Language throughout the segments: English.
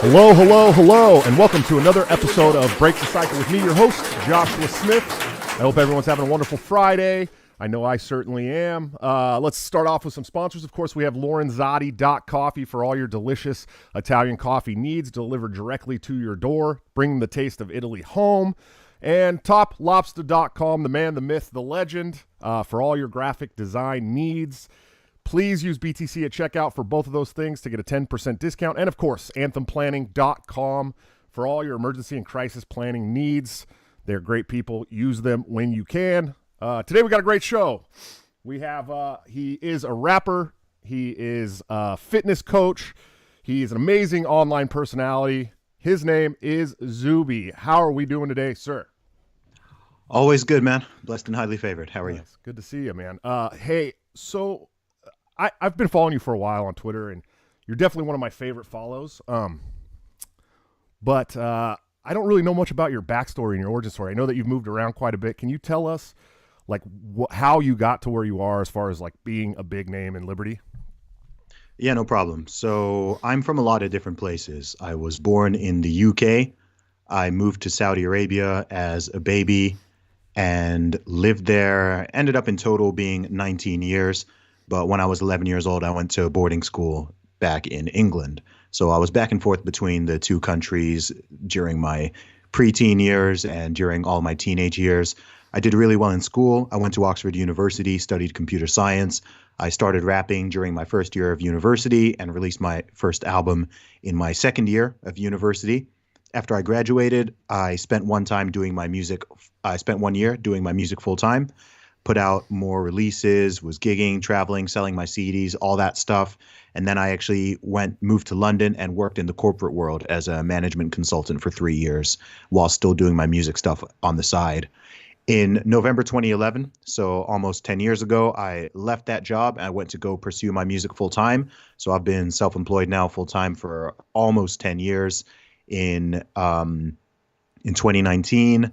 Hello, hello, hello, and welcome to another episode of Break the Cycle with me, your host, Joshua Smith. I hope everyone's having a wonderful Friday. I know I certainly am. Let's start off with some sponsors. Of course, we have Lorenzotti.coffee for all your delicious Italian coffee needs delivered directly to your door, bringing the taste of Italy home. And TopLobster.com, the man, the myth, the legend, for all your graphic design needs. Please use BTC at checkout for both of those things to get a 10% discount. And, of course, AnthemPlanning.com for all your emergency and crisis planning needs. They're great people. Use them when you can. Today we got a great show. We have, he is a rapper. He is a fitness coach. He's an amazing online personality. His name is Zuby. How are we doing today, sir? Always good, man. Blessed and highly favored. How are you? Good to see you, man. Hey, so I've been following you for a while on Twitter, and you're definitely one of my favorite follows. But I don't really know much about your backstory and your origin story. I know that you've moved around quite a bit. Can you tell us, like, how you got to where you are as far as, like, being a big name in Liberty? Yeah, no problem. So I'm from a lot of different places. I was born in the UK. I moved to Saudi Arabia as a baby and lived there. Ended up in total being 19 years. But when I was 11 years old, I went to boarding school back in England. So I was back and forth between the two countries during my preteen years and during all my teenage years. I did really well in school. I went to Oxford University, studied computer science. I started rapping during my first year of university and released my first album in my second year of university. After I graduated, I spent 1 year doing my music full time. Put out more releases, was gigging, traveling, selling my CDs, all that stuff. And then I actually moved to London and worked in the corporate world as a management consultant for 3 years while still doing my music stuff on the side. In November 2011, so almost 10 years ago, I left that job and I went to go pursue my music full time. So I've been self-employed now full time for almost 10 years. In 2019,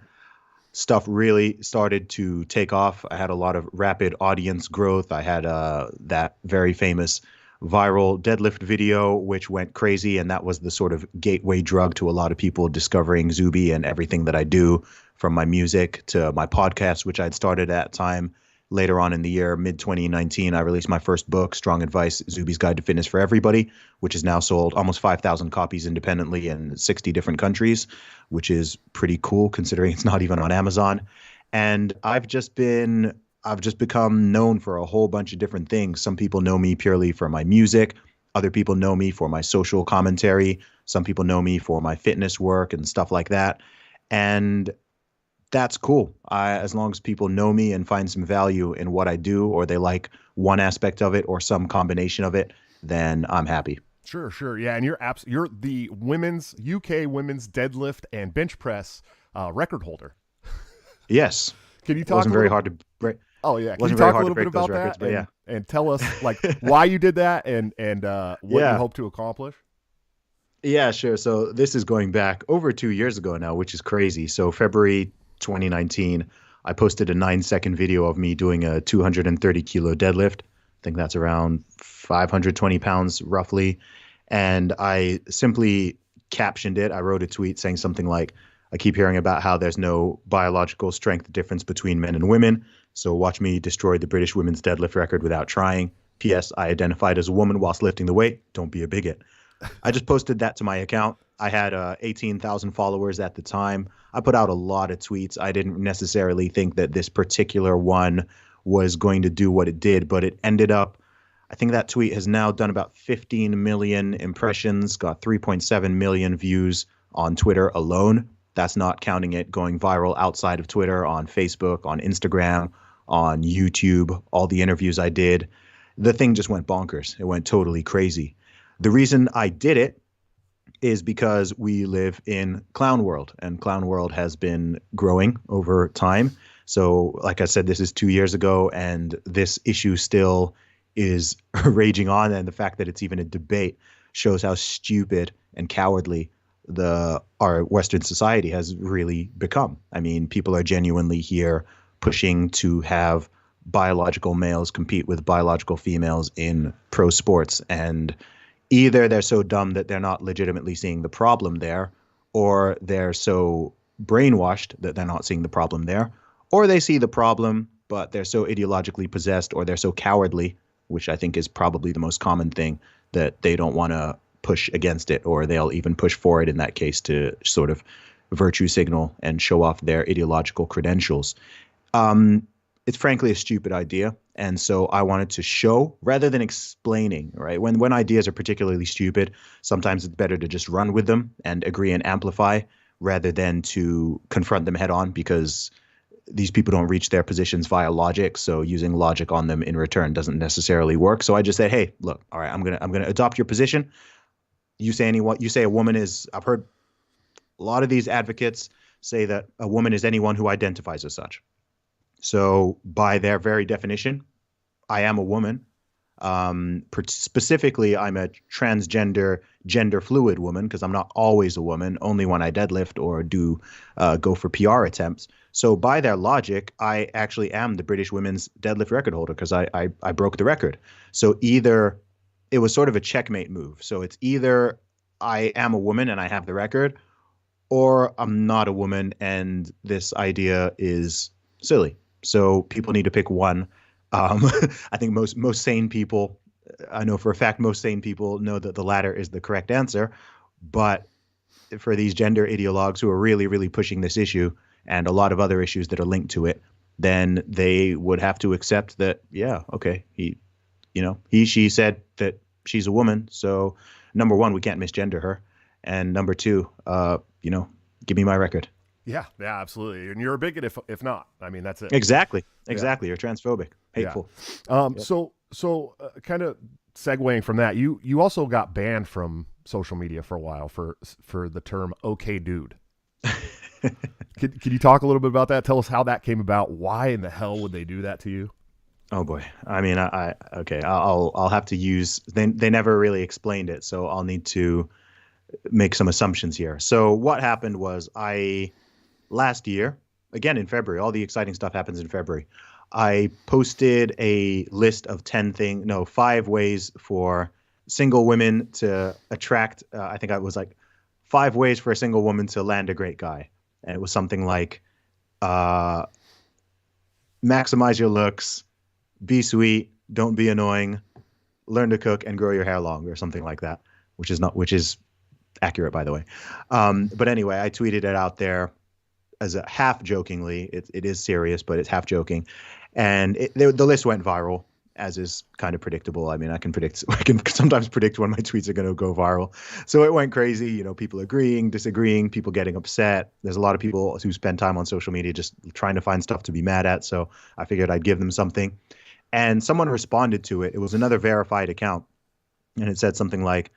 stuff really started to take off. I had a lot of rapid audience growth. I had that very famous viral deadlift video, which went crazy. And that was the sort of gateway drug to a lot of people discovering Zuby and everything that I do, from my music to my podcast, which I'd started at that time. Later on in the year, mid-2019, I released my first book, Strong Advice, Zuby's Guide to Fitness for Everybody, which has now sold almost 5,000 copies independently in 60 different countries, which is pretty cool considering it's not even on Amazon. And I've just become known for a whole bunch of different things. Some people know me purely for my music. Other people know me for my social commentary. Some people know me for my fitness work and stuff like that. And that's cool. As long as people know me and find some value in what I do, or they like one aspect of it or some combination of it, then I'm happy. Sure. Yeah, and you're the UK women's deadlift and bench press record holder. Yes. Can you talk? It wasn't very hard to break. Oh yeah. Can you talk a little bit about that? And tell us, like, why you did that and what you hope to accomplish? Yeah, sure. So this is going back over 2 years ago now, which is crazy. So February 2019, I posted a 9-second video of me doing a 230 kilo deadlift. I think that's around 520 pounds roughly. And I simply captioned it. I wrote a tweet saying something like, I keep hearing about how there's no biological strength difference between men and women. So watch me destroy the British women's deadlift record without trying. P.S. I identified as a woman whilst lifting the weight. Don't be a bigot. I just posted that to my account. I had 18,000 followers at the time. I put out a lot of tweets. I didn't necessarily think that this particular one was going to do what it did, but it ended up, I think that tweet has now done about 15 million impressions, got 3.7 million views on Twitter alone. That's not counting it going viral outside of Twitter, on Facebook, on Instagram, on YouTube, all the interviews I did. The thing just went bonkers. It went totally crazy. The reason I did it is because we live in Clown World, and Clown World has been growing over time. So like I said, this is 2 years ago, and this issue still is raging on. And the fact that it's even a debate shows how stupid and cowardly our Western society has really become. I mean, people are genuinely here pushing to have biological males compete with biological females in pro sports. And either they're so dumb that they're not legitimately seeing the problem there, or they're so brainwashed that they're not seeing the problem there, or they see the problem, but they're so ideologically possessed, or they're so cowardly, which I think is probably the most common thing, that they don't want to push against it, or they'll even push for it in that case to sort of virtue signal and show off their ideological credentials. It's frankly a stupid idea. And so I wanted to show rather than explaining, right? When ideas are particularly stupid, sometimes it's better to just run with them and agree and amplify rather than to confront them head on, because these people don't reach their positions via logic. So using logic on them in return doesn't necessarily work. So I just said, hey, look, all right, I'm gonna adopt your position. You say a woman is, I've heard a lot of these advocates say that a woman is anyone who identifies as such. So by their very definition, I am a woman. Specifically, I'm a transgender, gender fluid woman, because I'm not always a woman, only when I deadlift or do go for PR attempts. So by their logic, I actually am the British women's deadlift record holder, because I broke the record. So either it was sort of a checkmate move. So it's either I am a woman and I have the record, or I'm not a woman and this idea is silly. So people need to pick one. I think most sane people, I know for a fact most sane people know that the latter is the correct answer. But for these gender ideologues who are really, really pushing this issue and a lot of other issues that are linked to it, then they would have to accept that, yeah, okay, she said that she's a woman. So number one, we can't misgender her. And number two, give me my record. Yeah, absolutely. And you're a bigot if not. I mean, that's it. Exactly. Yeah. You're transphobic, hateful. Yeah. So kind of segueing from that, you also got banned from social media for a while for the term "okay, dude." Could you talk a little bit about that? Tell us how that came about. Why in the hell would they do that to you? Oh boy. I mean, I'll have to use. They never really explained it, so I'll need to make some assumptions here. So what happened was last year, again in February, all the exciting stuff happens in February. I posted a list of 5 ways for single women to attract. I think I was like 5 ways for a single woman to land a great guy. And it was something like maximize your looks, be sweet, don't be annoying, learn to cook, and grow your hair long, or something like that, which is accurate, by the way. But anyway, I tweeted it out there as a half jokingly. It is serious, but it's half joking. And the list went viral, as is kind of predictable. I mean, I can sometimes predict when my tweets are going to go viral. So it went crazy, people agreeing, disagreeing, people getting upset. There's a lot of people who spend time on social media just trying to find stuff to be mad at. So I figured I'd give them something. And someone responded to it. It was another verified account. And it said something like,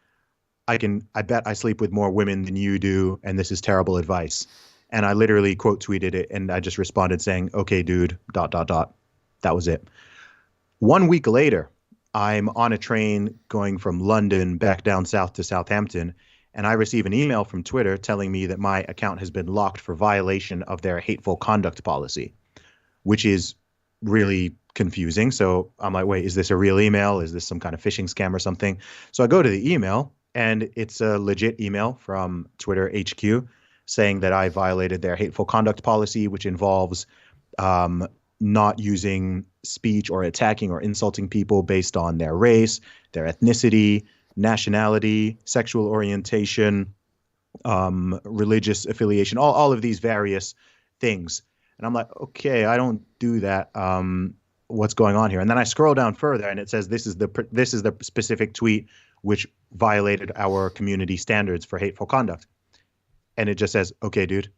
I bet I sleep with more women than you do, and this is terrible advice. And I literally quote tweeted it, and I just responded saying, okay, dude, ... That was it. 1 week later, I'm on a train going from London back down south to Southampton, and I receive an email from Twitter telling me that my account has been locked for violation of their hateful conduct policy, which is really confusing. So I'm like, wait, is this a real email? Is this some kind of phishing scam or something? So I go to the email, and it's a legit email from Twitter HQ saying that I violated their hateful conduct policy, which involves not using speech or attacking or insulting people based on their race, their ethnicity, nationality, sexual orientation, religious affiliation, all of these various things. And I'm like, okay, I don't do that. What's going on here? And then I scroll down further, and it says this is the specific tweet which violated our community standards for hateful conduct. And it just says, okay, dude.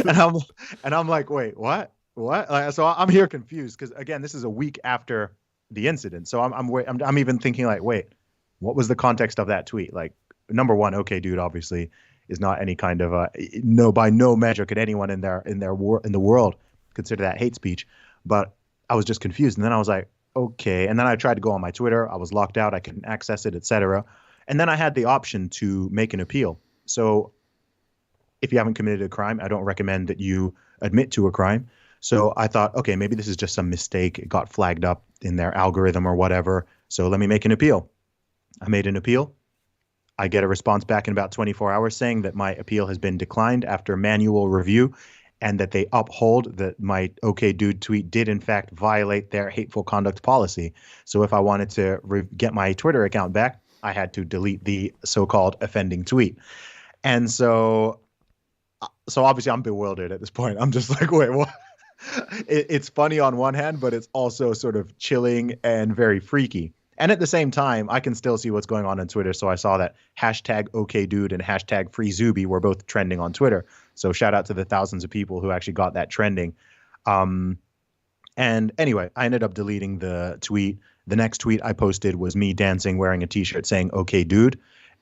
and I'm like, wait, what? So I'm here confused, because again, this is a week after the incident. So I'm even thinking like, wait, what was the context of that tweet? Like, number one, okay, dude, obviously is not any kind of by no measure could anyone in the world consider that hate speech. But I was just confused, and then I was like, okay. And then I tried to go on my Twitter. I was locked out. I couldn't access it, etc. And then I had the option to make an appeal. So if you haven't committed a crime, I don't recommend that you admit to a crime. So I thought, okay, maybe this is just some mistake. It got flagged up in their algorithm or whatever. So let me make an appeal. I made an appeal. I get a response back in about 24 hours saying that my appeal has been declined after manual review and that they uphold that my OK Dude tweet did in fact violate their hateful conduct policy. So if I wanted to get my Twitter account back, I had to delete the so-called offending tweet. And so obviously I'm bewildered at this point. I'm just like, wait, what? It's funny on one hand, but it's also sort of chilling and very freaky. And at the same time, I can still see what's going on Twitter. So I saw that hashtag OKDude and hashtag Free Zuby were both trending on Twitter. So shout out to the thousands of people who actually got that trending. And anyway, I ended up deleting the tweet. The next tweet I posted was me dancing wearing a T-shirt saying "Okay, dude,"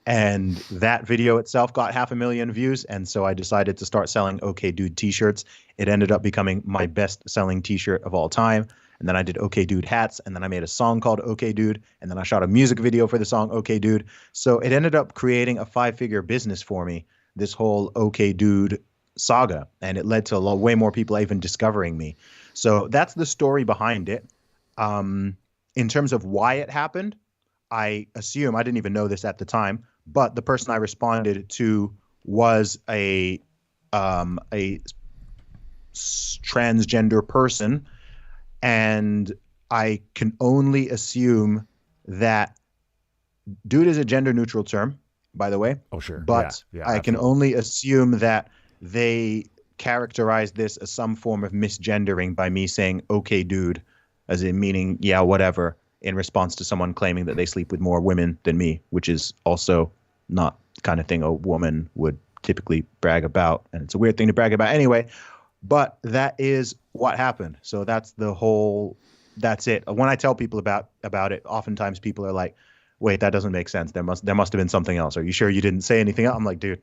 and that video itself got 500,000 views. And so I decided to start selling "Okay, dude" T-shirts. It ended up becoming my best-selling T-shirt of all time. And then I did OK Dude hats, and then I made a song called OK Dude, and then I shot a music video for the song OK Dude. So it ended up creating a 5-figure business for me, this whole OK Dude saga, and it led to way more people even discovering me. So that's the story behind it. In terms of why it happened, I assume, I didn't even know this at the time, but the person I responded to was a transgender person. And I can only assume that dude is a gender neutral term, by the way. Oh, sure. But Yeah, I can only assume that they characterized this as some form of misgendering by me saying, okay, dude, as in meaning, yeah, whatever, in response to someone claiming that they sleep with more women than me, which is also not the kind of thing a woman would typically brag about. And it's a weird thing to brag about anyway. But that is what happened. So that's it. When I tell people about it, oftentimes people are like, wait, that doesn't make sense. There must have been something else. Are you sure you didn't say anything else? I'm like, dude,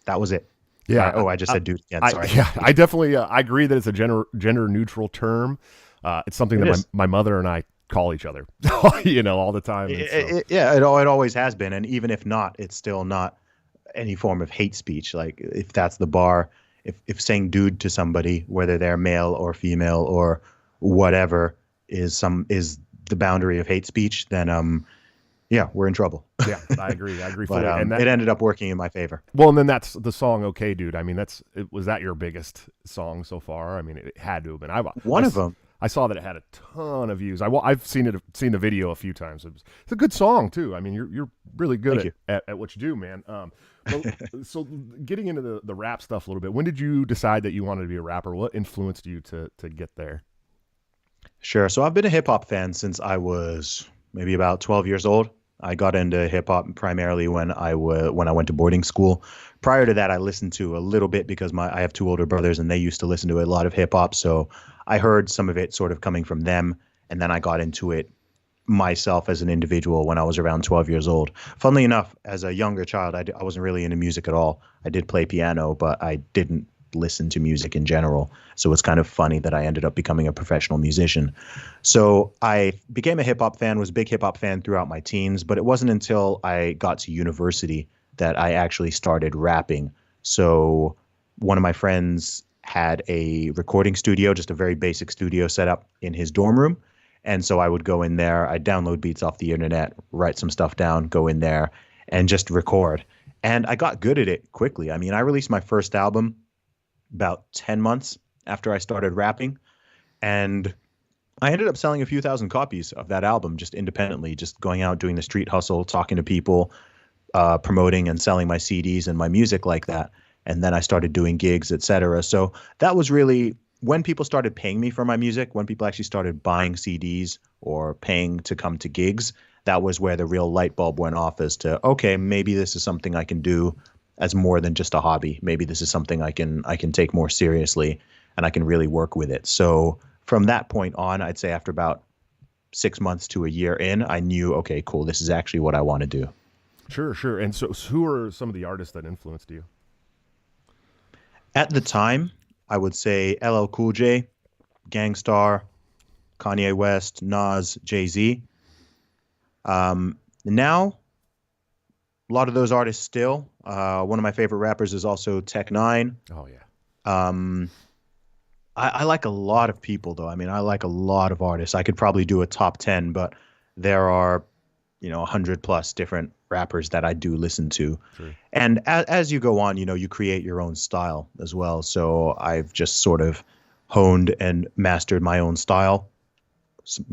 that was it. Yeah. I just said dude again. Sorry. I definitely I agree that it's a gender neutral term. It's something that my mother and I call each other, all the time. It always has been. And even if not, it's still not any form of hate speech. Like if that's the bar, if saying dude to somebody, whether they're male or female or whatever, is the boundary of hate speech, then yeah, we're in trouble. Yeah, I agree But fully. And it ended up working in my favor. Well, and then that's the song "Okay, Dude." I mean, was that your biggest song so far? I mean, it had to have been. One of them. I saw that it had a ton of views. I've seen the video a few times. It's a good song too. I mean, you're really good at what you do, man. So getting into the rap stuff a little bit, when did you decide that you wanted to be a rapper? What influenced you to get there? Sure. So I've been a hip hop fan since I was maybe about 12 years old. I got into hip hop primarily when I went to boarding school. Prior to that, I listened to a little bit because I have 2 older brothers and they used to listen to a lot of hip hop. So I heard some of it sort of coming from them, and then I got into it myself as an individual when I was around 12 years old. Funnily enough, as a younger child, I wasn't really into music at all. I did play piano, but I didn't listen to music in general. So it's kind of funny that I ended up becoming a professional musician. So I became a hip hop fan, was a big hip hop fan throughout my teens, but it wasn't until I got to university that I actually started rapping. So one of my friends had a recording studio, just a very basic studio set up in his dorm room. And so I would go in there, I'd download beats off the internet, write some stuff down, go in there and just record. And I got good at it quickly. I mean, I released my first album about 10 months after I started rapping. And I ended up selling a few thousand copies of that album just independently, just going out, doing the street hustle, talking to people, promoting and selling my CDs and my music like that. And then I started doing gigs, etc. So that was really when people started paying me for my music, when people actually started buying CDs or paying to come to gigs, that was where the real light bulb went off as to, okay, maybe this is something I can do as more than just a hobby. Maybe this is something I can take more seriously and I can really work with it. So from that point on, I'd say after about 6 months to a year in, I knew, okay, cool, this is actually what I want to do. Sure. And so who are some of the artists that influenced you? At the time, I would say LL Cool J, Gangstar, Kanye West, Nas, Jay-Z. Now, a lot of those artists still. One of my favorite rappers is also Tech-9. Oh, yeah. I like a lot of people, though. I mean, I like a lot of artists. I could probably do a top 10, but there are 100 plus different rappers that I do listen to. Sure. And as you go on, you create your own style as well. So I've just sort of honed and mastered my own style.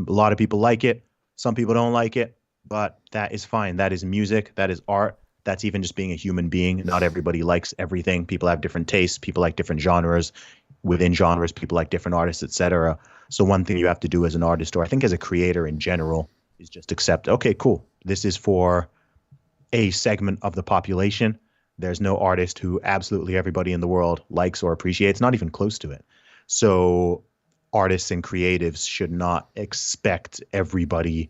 A lot of people like it. Some people don't like it, but that is fine. That is music. That is art. That's even just being a human being. Not everybody likes everything. People have different tastes. People like different genres. Within genres, people like different artists, etc. So one thing you have to do as an artist, or I think as a creator in general, is just accept, okay, cool. This is for a segment of the population. There's no artist who absolutely everybody in the world likes or appreciates, not even close to it. So artists and creatives should not expect everybody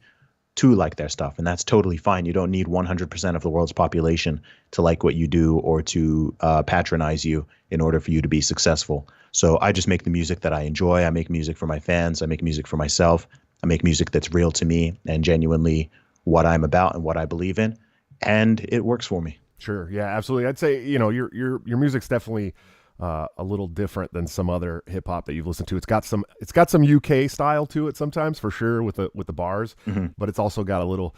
to like their stuff. And that's totally fine. You don't need 100% of the world's population to like what you do or to patronize you in order for you to be successful. So I just make the music that I enjoy. I make music for my fans. I make music for myself. I make music that's real to me and genuinely what I'm about and what I believe in. And it works for me. Sure. Yeah, absolutely. I'd say, your music's definitely a little different than some other hip hop that you've listened to. It's got some UK style to it sometimes, for sure, with the bars, but it's also got a little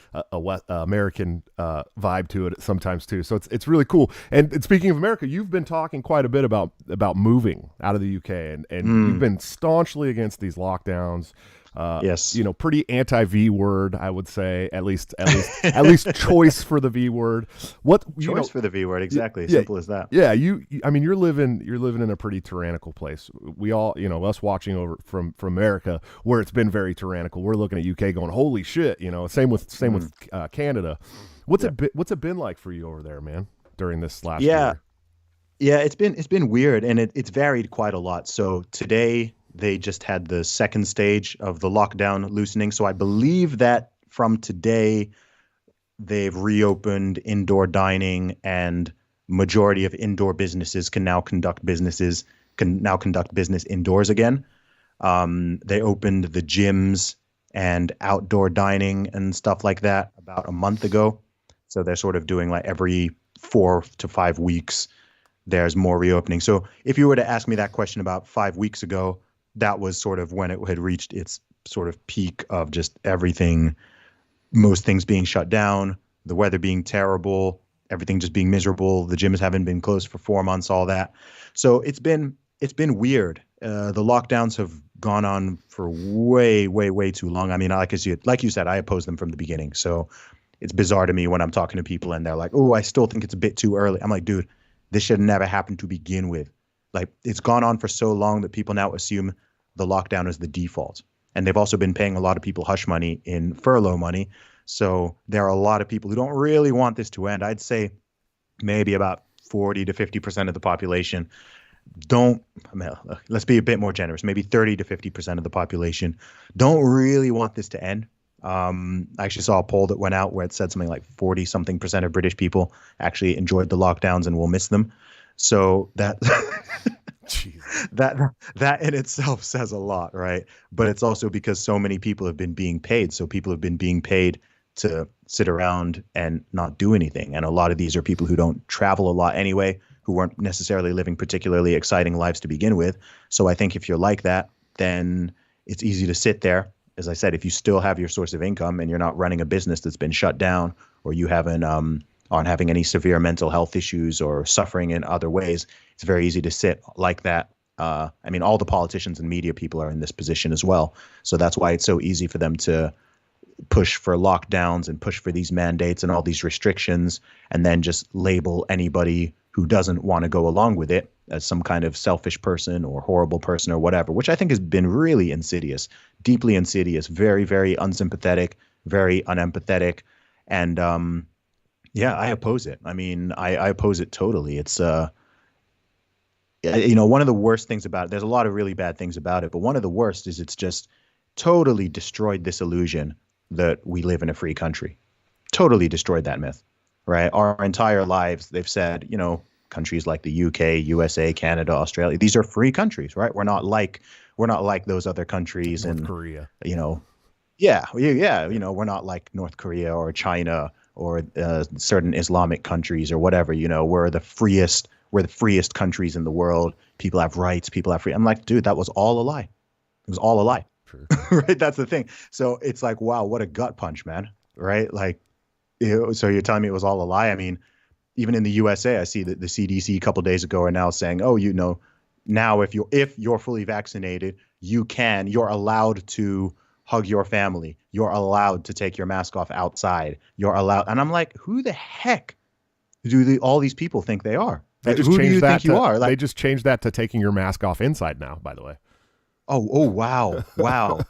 American vibe to it sometimes too. So it's really cool. And speaking of America, you've been talking quite a bit about moving out of the UK, and you've been staunchly against these lockdowns. Yes. Pretty anti-V word, I would say, at least choice for the V word. Choice for the V word, exactly. Yeah, simple as that. Yeah, I mean, you're living in a pretty tyrannical place. We all, us watching over from America, where it's been very tyrannical. We're looking at UK going, holy shit, same with Canada. What's it been like for you over there, man, during this last year? Yeah, it's been weird, and it's varied quite a lot. So today they just had the second stage of the lockdown loosening. So I believe that from today, they've reopened indoor dining, and majority of indoor businesses can now conduct business indoors again. They opened the gyms and outdoor dining and stuff like that about a month ago. So they're sort of doing like every 4 to 5 weeks, there's more reopening. So if you were to ask me that question about 5 weeks ago, that was sort of when it had reached its sort of peak of just everything, most things being shut down, the weather being terrible, everything just being miserable. The gyms haven't been closed for 4 months, all that. So it's been weird. The lockdowns have gone on for way, way, way too long. I mean, like you said, I opposed them from the beginning. So it's bizarre to me when I'm talking to people and they're like, oh, I still think it's a bit too early. I'm like, dude, this should never happen to begin with. Like, it's gone on for so long that people now assume the lockdown is the default. And they've also been paying a lot of people hush money in furlough money. So there are a lot of people who don't really want this to end. I'd say maybe about 40 to 50% of the population let's be a bit more generous. Maybe 30 to 50% of the population don't really want this to end. I actually saw a poll that went out where it said something like 40 something percent of British people actually enjoyed the lockdowns and will miss them. So that that in itself says a lot, right? But it's also because so many people have been being paid. So people have been being paid to sit around and not do anything. And a lot of these are people who don't travel a lot anyway, who weren't necessarily living particularly exciting lives to begin with. So I think if you're like that, then it's easy to sit there. As I said, if you still have your source of income and you're not running a business that's been shut down, or you aren't having any severe mental health issues or suffering in other ways, it's very easy to sit like that. I mean, all the politicians and media people are in this position as well. So that's why it's so easy for them to push for lockdowns and push for these mandates and all these restrictions, and then just label anybody who doesn't want to go along with it as some kind of selfish person or horrible person or whatever, which I think has been really insidious, deeply insidious, very, very unsympathetic, very unempathetic. And yeah, I oppose it. I mean, I oppose it totally. It's, one of the worst things about it, there's a lot of really bad things about it, but one of the worst is it's just totally destroyed this illusion that we live in a free country. Totally destroyed that myth, right? Our entire lives, they've said, countries like the UK, USA, Canada, Australia, these are free countries, right? We're not like those other countries in Korea. We're not like North Korea or China or certain Islamic countries or whatever. We're the freest countries in the world. People have rights. People have free. I'm like, dude, that was all a lie. It was all a lie. Sure. Right. That's the thing. So it's like, wow, what a gut punch, man. Right. Like, So you're telling me it was all a lie? I mean, even in the USA, I see that the CDC a couple days ago are now saying, oh, now if you're fully vaccinated, you're allowed to hug your family. You're allowed to take your mask off outside. You're allowed. And I'm like, who the heck do all these people think they are? They just Who do changed you think you are? they Like, just changed that to taking your mask off inside now, by the way. oh, wow.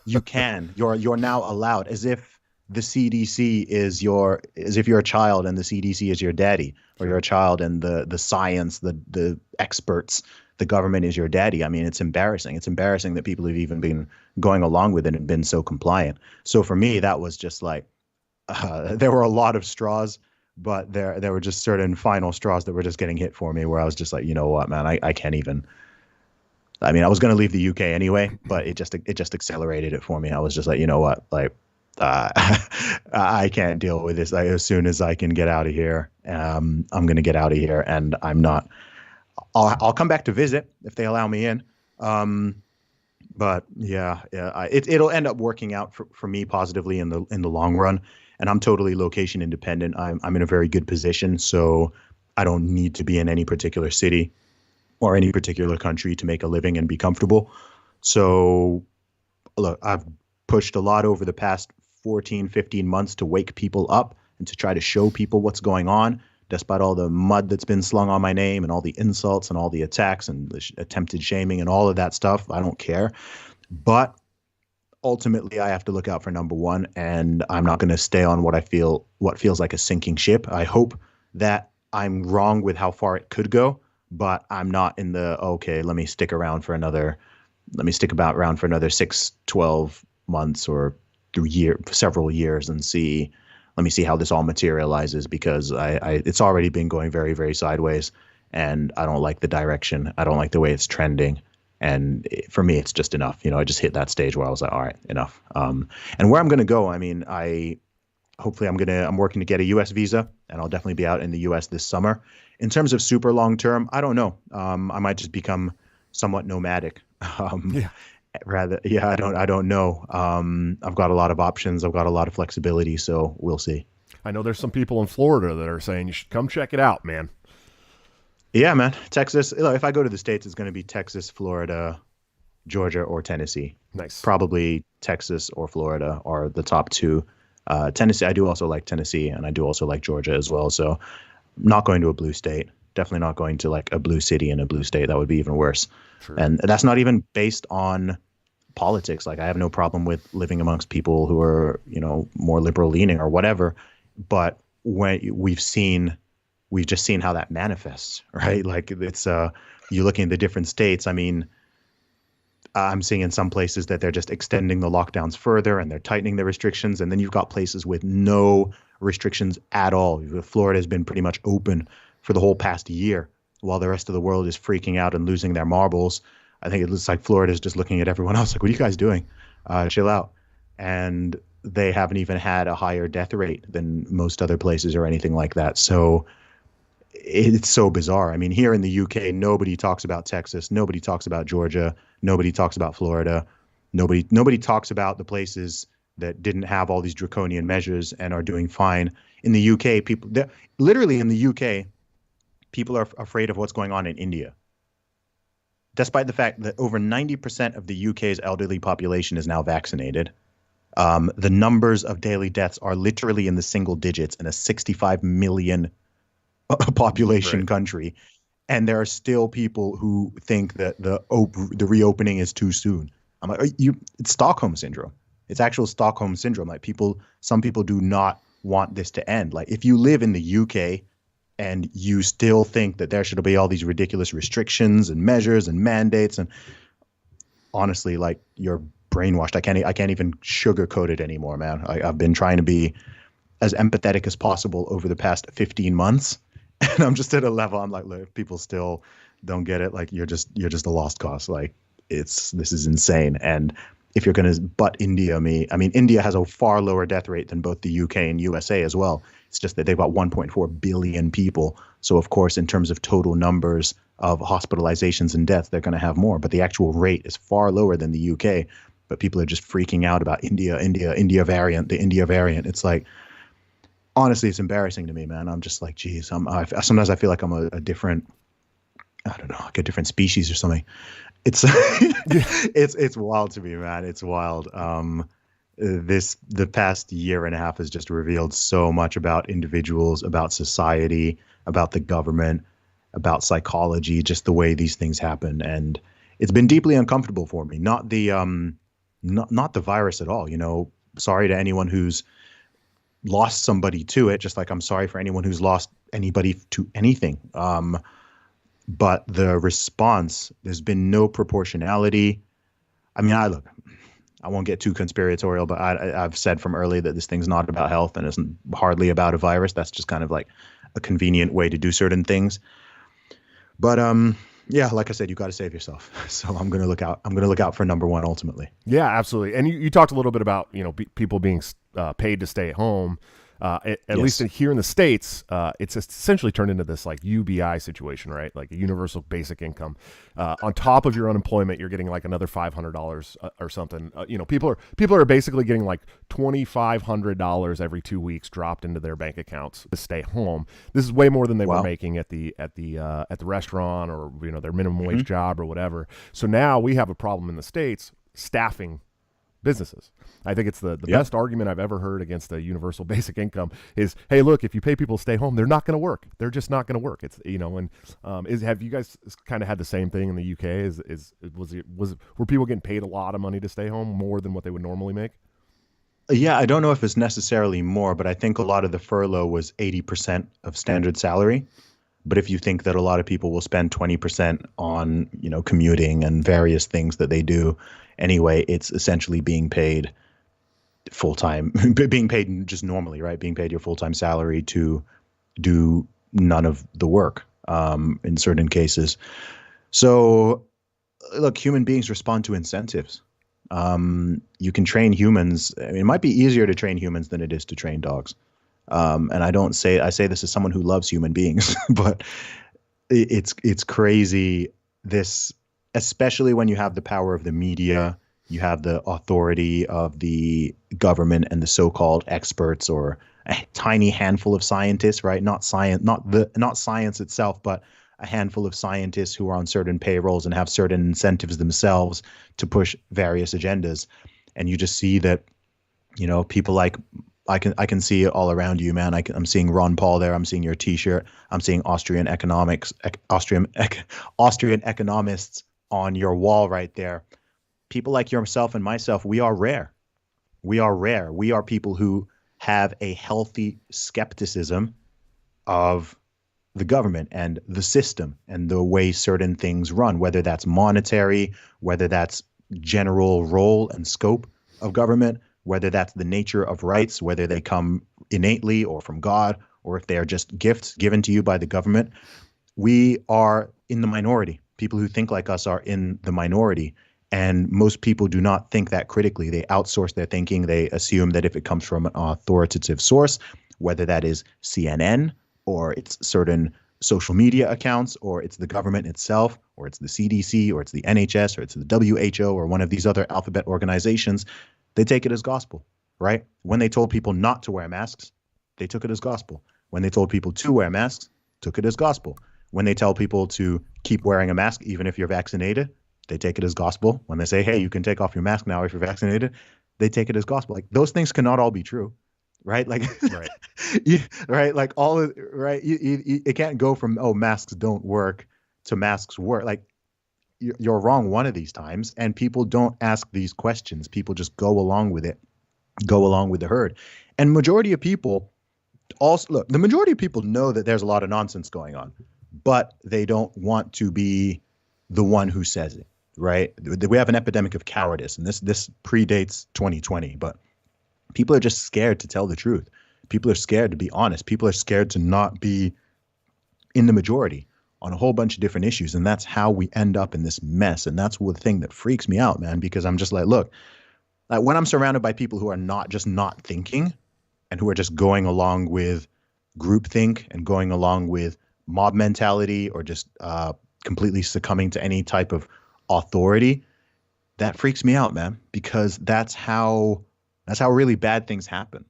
You can. You're now allowed, as if the CDC as if you're a child and the CDC is your daddy, or you're a child and the science, the experts, the government is your daddy. I mean, it's embarrassing. It's embarrassing that people have even been going along with it and been so compliant. So for me, that was just like, there were a lot of straws, but there were just certain final straws that were just getting hit for me, where I was just like, you know what, man, I can't even. I mean, I was going to leave the UK anyway, but it just accelerated it for me. I was just like, you know what, like, I can't deal with this. As soon as I can get out of here, I'm going to get out of here, and I'm not. I'll come back to visit if they allow me in. But it'll end up working out for me positively in the long run. And I'm totally location independent. I'm in a very good position, so I don't need to be in any particular city or any particular country to make a living and be comfortable. So look, I've pushed a lot over the past 14, 15 months to wake people up and to try to show people what's going on, despite all the mud that's been slung on my name and all the insults and all the attacks and the attempted shaming and all of that stuff. I don't care. But ultimately, I have to look out for number one, and I'm not going to stay on what feels like a sinking ship. I hope that I'm wrong with how far it could go, but I'm not in the, okay, let me stick around for another 6, 12 months or several years and let me see how this all materializes, because it's already been going very, very sideways, and I don't like the direction. I don't like the way it's trending. And for me, it's just enough. I just hit that stage where I was like, all right, enough. And where I'm going to go, I mean, I'm working to get a US visa, and I'll definitely be out in the US this summer. In terms of super long term, I don't know. I might just become somewhat nomadic. Yeah. I don't know. I've got a lot of options. I've got a lot of flexibility, so we'll see. I know there's some people in Florida that are saying you should come check it out, man. Yeah, man. Texas. If I go to the States, it's going to be Texas, Florida, Georgia, or Tennessee. Nice. Probably Texas or Florida are the top two. Tennessee, I do also like Tennessee, and I do also like Georgia as well. So I'm not going to a blue state. Definitely not going to like a blue city in a blue state. That would be even worse. Sure. And that's not even based on politics. Like, I have no problem with living amongst people who are, more liberal leaning or whatever. But when we've just seen how that manifests, right? Like, it's you're looking at the different states. I mean, I'm seeing in some places that they're just extending the lockdowns further and they're tightening the restrictions. And then you've got places with no restrictions at all. Florida has been pretty much open for the whole past year, while the rest of the world is freaking out and losing their marbles. I think it looks like Florida is just looking at everyone else like, what are you guys doing? Chill out. And they haven't even had a higher death rate than most other places or anything like that. So it's so bizarre. I mean, here in the UK, nobody talks about Texas. Nobody talks about Georgia. Nobody talks about Florida. Nobody talks about the places that didn't have all these draconian measures and are doing fine. In the UK, literally in the UK, people are afraid of what's going on in India, despite the fact that over 90% of the UK's elderly population is now vaccinated. The numbers of daily deaths are literally in the single digits in a 65 million population country. And there are still people who think that the reopening is too soon. I'm like, it's Stockholm syndrome. It's actual Stockholm syndrome. Like, some people do not want this to end. Like, if you live in the UK and you still think that there should be all these ridiculous restrictions and measures and mandates, and honestly, like, you're brainwashed. I can't even sugarcoat it anymore, man. I've been trying to be as empathetic as possible over the past 15 months. And I'm just at a level, I'm like, look, people still don't get it. Like, you're just a lost cause. Like, this is insane. And if you're going to butt India India has a far lower death rate than both the UK and USA as well. It's just that they've got 1.4 billion people. So, of course, in terms of total numbers of hospitalizations and deaths, they're going to have more. But the actual rate is far lower than the UK. But people are just freaking out about the India variant. It's like, honestly, it's embarrassing to me, man. I'm just like, geez, sometimes I feel like I'm a different, I don't know, like a different species or something. It's it's wild to me, man. It's wild. The past year and a half has just revealed so much about individuals, about society, about the government, about psychology, just the way these things happen, and it's been deeply uncomfortable for me. Not the virus at all. Sorry to anyone who's lost somebody to it, just like I'm sorry for anyone who's lost anybody to anything. But the response, there's been no proportionality. I mean, I won't get too conspiratorial, but I've said from early that this thing's not about health and isn't hardly about a virus. That's just kind of like a convenient way to do certain things. But yeah, like I said, you got to save yourself. So I'm gonna look out. I'm gonna look out for number one ultimately. Yeah, absolutely. And you talked a little bit about people being paid to stay at home. At Yes. least here in the States, it's essentially turned into this like UBI situation, right? Like a universal basic income. On top of your unemployment, you're getting like another $500 or something. People are basically getting like $2,500 every 2 weeks dropped into their bank accounts to stay home. This is way more than they were making at the restaurant or their minimum wage job or whatever. So now we have a problem in the States staffing businesses. I think it's the best argument I've ever heard against a universal basic income is, hey, look, if you pay people to stay home, they're not going to work. They're just not going to work. It's have you guys kind of had the same thing in the UK? Were people getting paid a lot of money to stay home, more than what they would normally make? Yeah, I don't know if it's necessarily more, but I think a lot of the furlough was 80% of standard salary. But if you think that a lot of people will spend 20% on, commuting and various things that they do anyway, it's essentially being paid full time, being paid just normally, right? Being paid your full-time salary to do none of the work in certain cases. So look, human beings respond to incentives. You can train humans. I mean, it might be easier to train humans than it is to train dogs. And I say this as someone who loves human beings, but it's crazy. This, especially when you have the power of the media, you have the authority of the government and the so-called experts, or a tiny handful of scientists, right? Not science itself, but a handful of scientists who are on certain payrolls and have certain incentives themselves to push various agendas. And you just see that, people like, I can see it all around you, man. I'm seeing Ron Paul there. I'm seeing your T-shirt. I'm seeing Austrian economists on your wall right there. People like yourself and myself, we are rare. We are rare. We are people who have a healthy skepticism of the government and the system and the way certain things run, whether that's monetary, whether that's general role and scope of government, whether that's the nature of rights, whether they come innately or from God, or if they are just gifts given to you by the government. We are in the minority. People who think like us are in the minority. And most people do not think that critically. They outsource their thinking. They assume that if it comes from an authoritative source, whether that is CNN or it's certain social media accounts, or it's the government itself, or it's the CDC, or it's the NHS, or it's the WHO, or one of these other alphabet organizations, they take it as gospel, right? When they told people not to wear masks, they took it as gospel. When they told people to wear masks, took it as gospel. When they tell people to keep wearing a mask, even if you're vaccinated, they take it as gospel. When they say, hey, you can take off your mask now if you're vaccinated, they take it as gospel. Like, those things cannot all be true, right? Like, Right. right? Like right? It can't go from, oh, masks don't work to masks work. Like, you're wrong one of these times, and people don't ask these questions. People just go along with it, go along with the herd. And majority of people also, look, the majority of people know that there's a lot of nonsense going on, but they don't want to be the one who says it, right? We have an epidemic of cowardice, and this predates 2020, but people are just scared to tell the truth. People are scared to be honest. People are scared to not be in the majority on a whole bunch of different issues. And that's how we end up in this mess. And that's the thing that freaks me out, man, because I'm just like, look, like, when I'm surrounded by people who are not thinking and who are just going along with groupthink and going along with mob mentality, or just completely succumbing to any type of authority, that freaks me out, man, because that's how really bad things happen.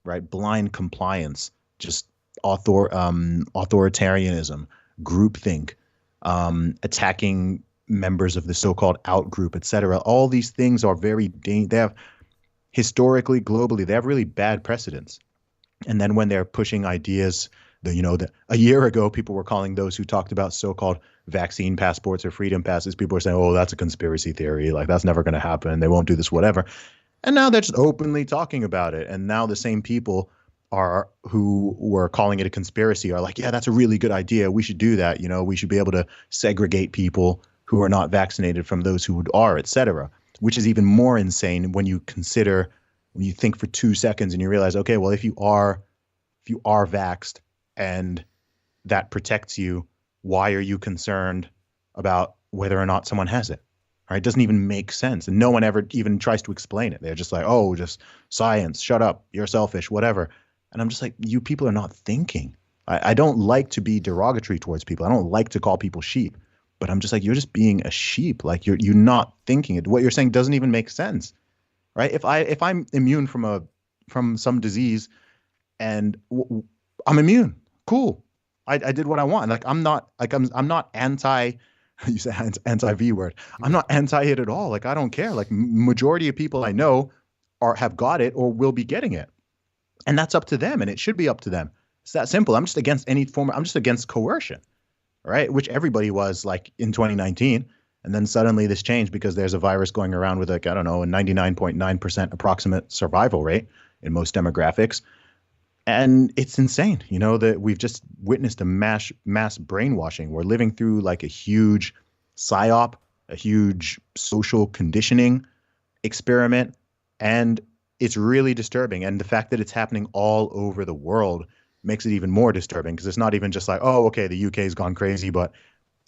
right? Blind compliance, just authoritarianism, groupthink, attacking members of the so-called out group, etc. All these things are they have historically, globally, they have really bad precedents. And then when they're pushing ideas, a year ago, people were calling those who talked about so-called vaccine passports or freedom passes. People were saying, oh, that's a conspiracy theory. Like, that's never going to happen. They won't do this, whatever. And now they're just openly talking about it. And now the same people who were calling it a conspiracy are like, yeah, that's a really good idea. We should do that. We should be able to segregate people who are not vaccinated from those who are, et cetera, which is even more insane when you think for 2 seconds and you realize, okay, well, if you are vaxxed and that protects you, why are you concerned about whether or not someone has it? Right? It doesn't even make sense. And no one ever even tries to explain it. They're just like, oh, just science, shut up, you're selfish, whatever. And I'm just like, you people are not thinking. I don't like to be derogatory towards people. I don't like to call people sheep. But I'm just like, you're just being a sheep. Like you're not thinking it. What you're saying doesn't even make sense. Right? If I'm immune from some disease and I'm immune, cool. I did what I want. Like I'm not anti. You say anti-V word. I'm not anti it at all. Like I don't care. Like majority of people I know have got it or will be getting it, and that's up to them. And it should be up to them. It's that simple. I'm just against I'm just against coercion, right? Which everybody was like in 2019. And then suddenly this changed because there's a virus going around with like, I don't know, a 99.9% approximate survival rate in most demographics. And it's insane, that we've just witnessed a mass brainwashing. We're living through like a huge psyop, a huge social conditioning experiment. And it's really disturbing. And the fact that it's happening all over the world makes it even more disturbing because it's not even just like, oh, okay, the UK's gone crazy, but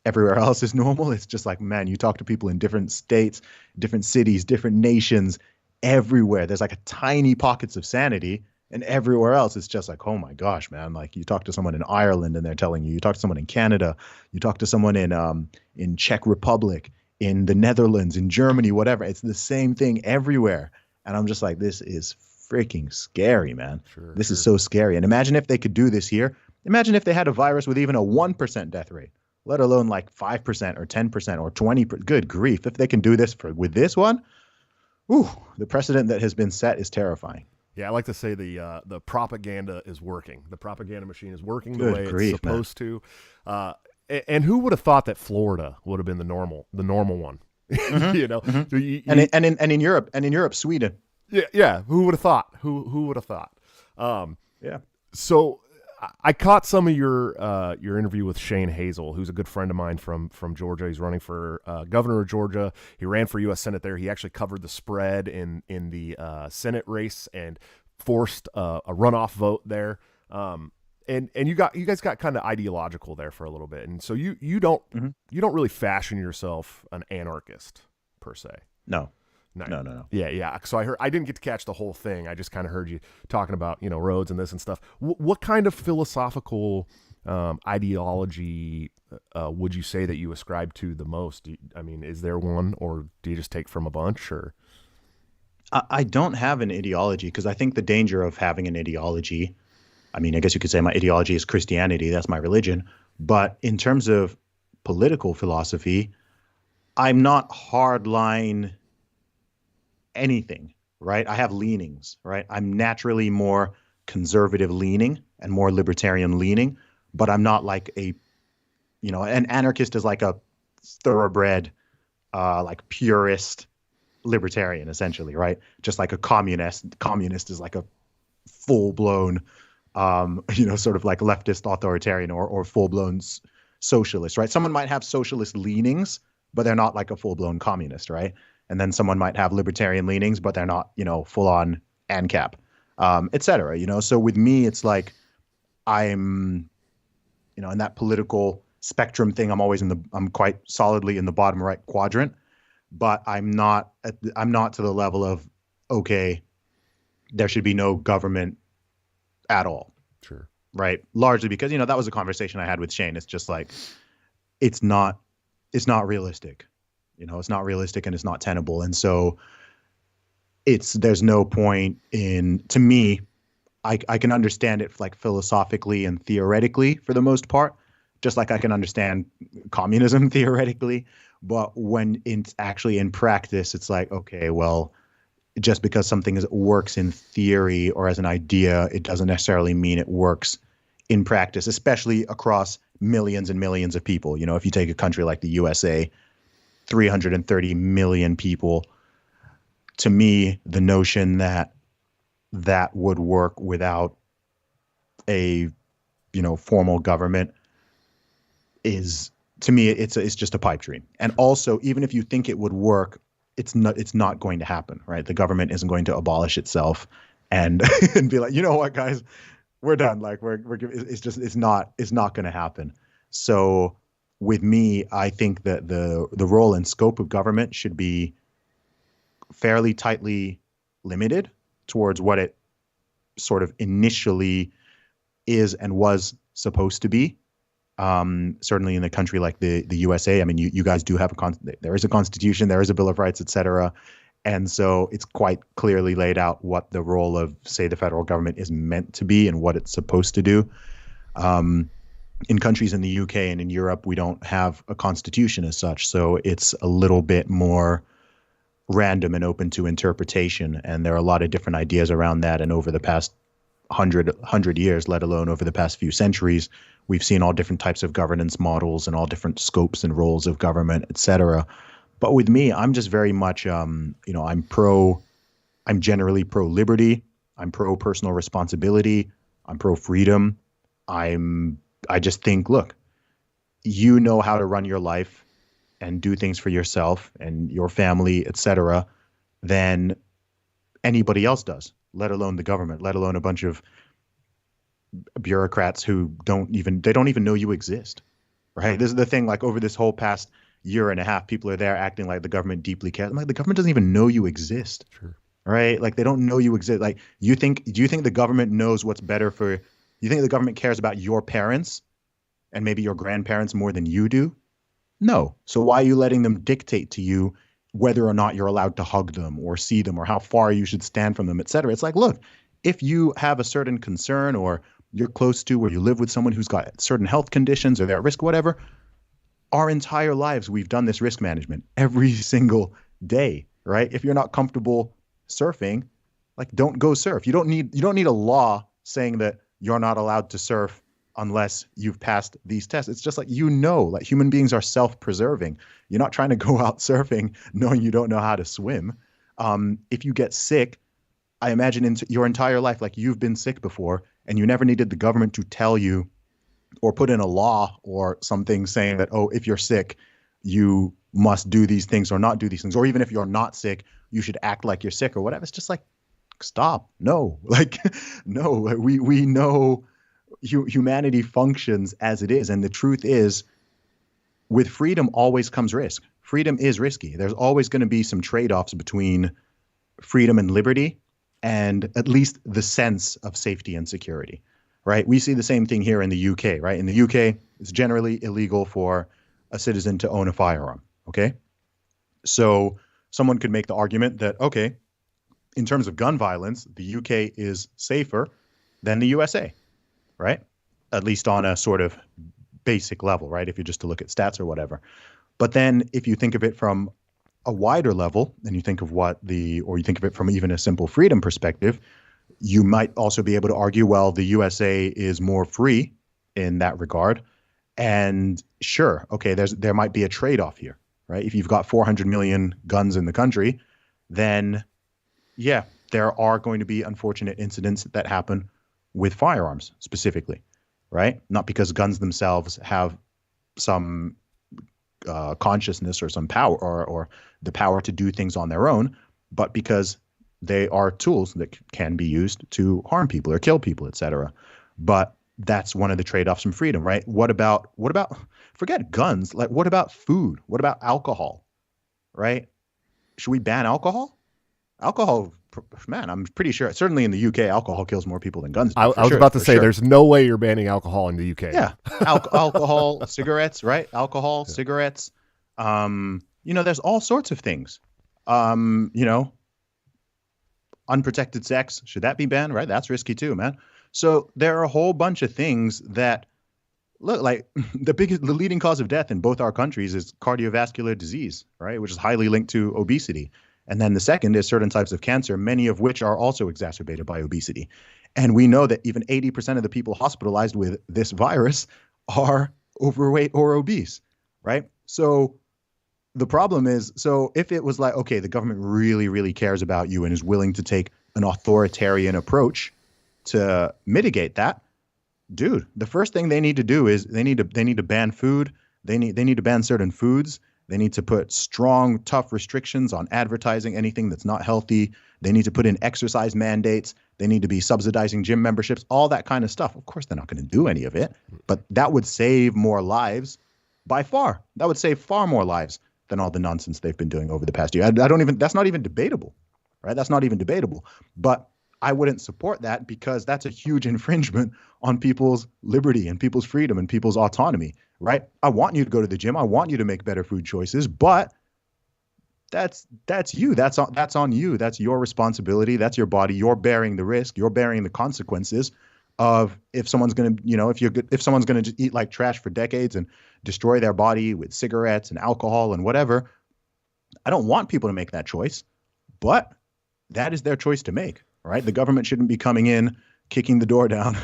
everywhere else is normal. It's just like, man, you talk to people in different states, different cities, different nations, everywhere. There's like a tiny pockets of sanity. And everywhere else, it's just like, oh my gosh, man! Like you talk to someone in Ireland, and they're telling you. You talk to someone in Canada. You talk to someone in Czech Republic, in the Netherlands, in Germany, whatever. It's the same thing everywhere. And I'm just like, this is freaking scary, man. This is so scary. And imagine if they could do this here. Imagine if they had a virus with even a 1% death rate, let alone like 5% or 10% or 20%. Good grief! If they can do this with this one, the precedent that has been set is terrifying. Yeah, I like to say the propaganda is working. The propaganda machine is working the way it's supposed to. And who would have thought that Florida would have been the normal one? Mm-hmm. And in Europe, Sweden. Yeah. Who would have thought? Who would have thought? Yeah. So I caught some of your interview with Shane Hazel, who's a good friend of mine from Georgia. He's running for governor of Georgia. He ran for U.S. Senate there. He actually covered the spread in the Senate race and forced a runoff vote there. And you guys got kind of ideological there for a little bit. And so you don't really fashion yourself an anarchist per se. No. Yeah. So I didn't get to catch the whole thing. I just kind of heard you talking about, roads and this and stuff. What kind of philosophical ideology would you say that you ascribe to the most? Is there one, or do you just take from a bunch? Or I don't have an ideology because I think the danger of having an ideology, I guess you could say my ideology is Christianity. That's my religion. But in terms of political philosophy, I'm not hardline anything, right? I have leanings, right? I'm naturally more conservative leaning and more libertarian leaning, but I'm not like an anarchist is like a thoroughbred, like purist libertarian, essentially, right? Just like a communist. Communist is like a full-blown, sort of like leftist authoritarian or full-blown socialist, right? Someone might have socialist leanings, but they're not like a full-blown communist, right? And then someone might have libertarian leanings, but they're not, full on ANCAP, et cetera, So with me, it's like I'm, in that political spectrum thing, I'm quite solidly in the bottom right quadrant, but I'm not to the level of, okay, there should be no government at all. Sure. Right. Largely because, that was a conversation I had with Shane. It's just like, it's not realistic. It's not realistic and it's not tenable. And so there's no point to me, I can understand it like philosophically and theoretically for the most part, just like I can understand communism theoretically. But when it's actually in practice, it's like, okay, well, just because something works in theory or as an idea, it doesn't necessarily mean it works in practice, especially across millions and millions of people. If you take a country like the USA, 330 million people, to me, the notion that that would work without a, formal government is, to me, it's just a pipe dream. And also, even if you think it would work, it's not going to happen, right? The government isn't going to abolish itself and and be like, you know what, guys, we're done. Like it's not going to happen. So with me, I think that the role and scope of government should be fairly tightly limited towards what it sort of initially is and was supposed to be. Certainly in a country like the USA, I mean, you guys do have there is a constitution, there is a Bill of Rights, et cetera. And so it's quite clearly laid out what the role of, say, the federal government is meant to be and what it's supposed to do. In countries in the UK and in Europe, we don't have a constitution as such. So it's a little bit more random and open to interpretation. And there are a lot of different ideas around that. And over the past 100 years, let alone over the past few centuries, we've seen all different types of governance models and all different scopes and roles of government, et cetera. But with me, I'm just very much, I'm generally pro liberty. I'm pro personal responsibility. I'm pro freedom. I just think, look, you know how to run your life and do things for yourself and your family, et cetera, than anybody else does, let alone the government, let alone a bunch of bureaucrats who don't even know you exist, right? This is the thing, like over this whole past year and a half, people are there acting like the government deeply cares. I'm like, the government doesn't even know you exist, Sure. Right? Like they don't know you exist. Like do you think the government knows what's better for, you think the government cares about your parents and maybe your grandparents more than you do? No. So why are you letting them dictate to you whether or not you're allowed to hug them or see them or how far you should stand from them, et cetera? It's like, look, if you have a certain concern or you're close to or you live with someone who's got certain health conditions or they're at risk, whatever, our entire lives, we've done this risk management every single day, right? If you're not comfortable surfing, like don't go surf. You don't need a law saying that you're not allowed to surf unless you've passed these tests. It's just like, like human beings are self-preserving. You're not trying to go out surfing knowing you don't know how to swim. If you get sick, I imagine in your entire life, like you've been sick before and you never needed the government to tell you or put in a law or something saying that, oh, if you're sick, you must do these things or not do these things. Or even if you're not sick, you should act like you're sick or whatever. It's just like, stop. No, like, no, we know humanity functions as it is. And the truth is, with freedom always comes risk. Freedom is risky. There's always going to be some trade-offs between freedom and liberty and at least the sense of safety and security, right? We see the same thing here in the UK, right? In the UK, it's generally illegal for a citizen to own a firearm, okay? So someone could make the argument that, okay, in terms of gun violence, the UK is safer than the USA, right? At least on a sort of basic level, right? If you're just to look at stats or whatever. But then if you think of it from a wider level and you think of or you think of it from even a simple freedom perspective, you might also be able to argue, well, the USA is more free in that regard. And sure, okay, there might be a trade-off here, right? If you've got 400 million guns in the country, then yeah, there are going to be unfortunate incidents that happen with firearms specifically, right? Not because guns themselves have some consciousness or some power or the power to do things on their own, but because they are tools that can be used to harm people or kill people, et cetera. But that's one of the trade-offs from freedom, right? What about forget guns, like what about food? What about alcohol, right? Should we ban alcohol? Alcohol, man, I'm pretty sure, certainly in the UK, alcohol kills more people than guns do. I was about to say, there's no way you're banning alcohol in the UK. Yeah, alcohol, cigarettes, right? Alcohol, yeah. Cigarettes. There's all sorts of things. Unprotected sex, should that be banned? Right, that's risky too, man. So there are a whole bunch of things that look like the leading cause of death in both our countries is cardiovascular disease, right, which is highly linked to obesity. And then the second is certain types of cancer, many of which are also exacerbated by obesity. And we know that even 80% of the people hospitalized with this virus are overweight or obese, right? So the problem is, so if it was like, okay, the government really, really cares about you and is willing to take an authoritarian approach to mitigate that, dude, the first thing they need to do is they need to ban food. They need to ban certain foods. They need to put strong, tough restrictions on advertising anything that's not healthy. They need to put in exercise mandates. They need to be subsidizing gym memberships, all that kind of stuff. Of course, they're not going to do any of it, but that would save more lives by far. That would save far more lives than all the nonsense they've been doing over the past year. I don't even, that's not even debatable, right? That's not even debatable. But I wouldn't support that because that's a huge infringement on people's liberty and people's freedom and people's autonomy, right? I want you to go to the gym. I want you to make better food choices, but that's you. That's on you. That's your responsibility. That's your body. You're bearing the risk. You're bearing the consequences of if someone's going to, if someone's going to just eat like trash for decades and destroy their body with cigarettes and alcohol and whatever. I don't want people to make that choice, but that is their choice to make. Right? The government shouldn't be coming in, kicking the door down,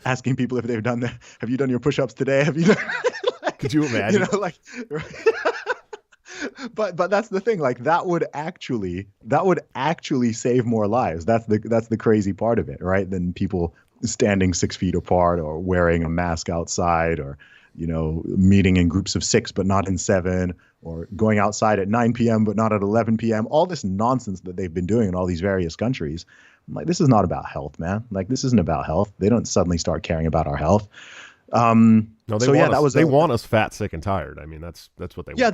asking people if they've done that. Have you done your push-ups today? Have you done Could you imagine? But that's the thing. Like that would actually save more lives. That's the crazy part of it, right? Than people standing 6 feet apart or wearing a mask outside or, meeting in groups of 6 but not in 7 or going outside at 9 p.m. but not at 11 p.m. All this nonsense that they've been doing in all these various countries. I'm like, this is not about health, man. Like, this isn't about health. They don't suddenly start caring about our health. No, they want us fat, sick, and tired. I mean, that's what they want. Yeah,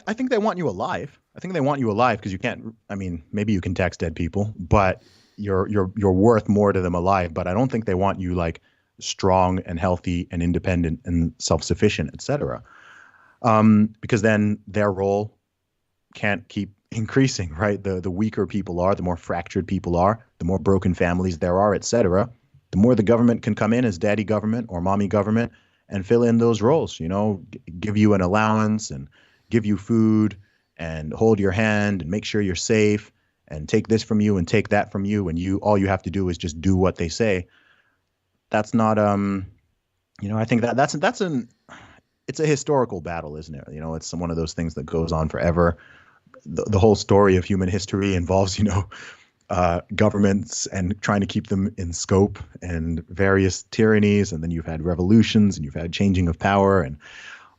I think they want you alive. I think they want you alive because you can't. I mean, maybe you can text dead people, but you're worth more to them alive. But I don't think they want you like strong and healthy and independent and self-sufficient, etc. Because then their role can't keep increasing, right? The weaker people are, the more fractured people are, the more broken families there are, etc. The more the government can come in as daddy government or mommy government and fill in those roles, give you an allowance and give you food and hold your hand and make sure you're safe and take this from you and take that from you. And all you have to do is just do what they say. That's not, I think it's a historical battle, isn't it? It's one of those things that goes on forever. The whole story of human history involves, governments and trying to keep them in scope and various tyrannies. And then you've had revolutions and you've had changing of power and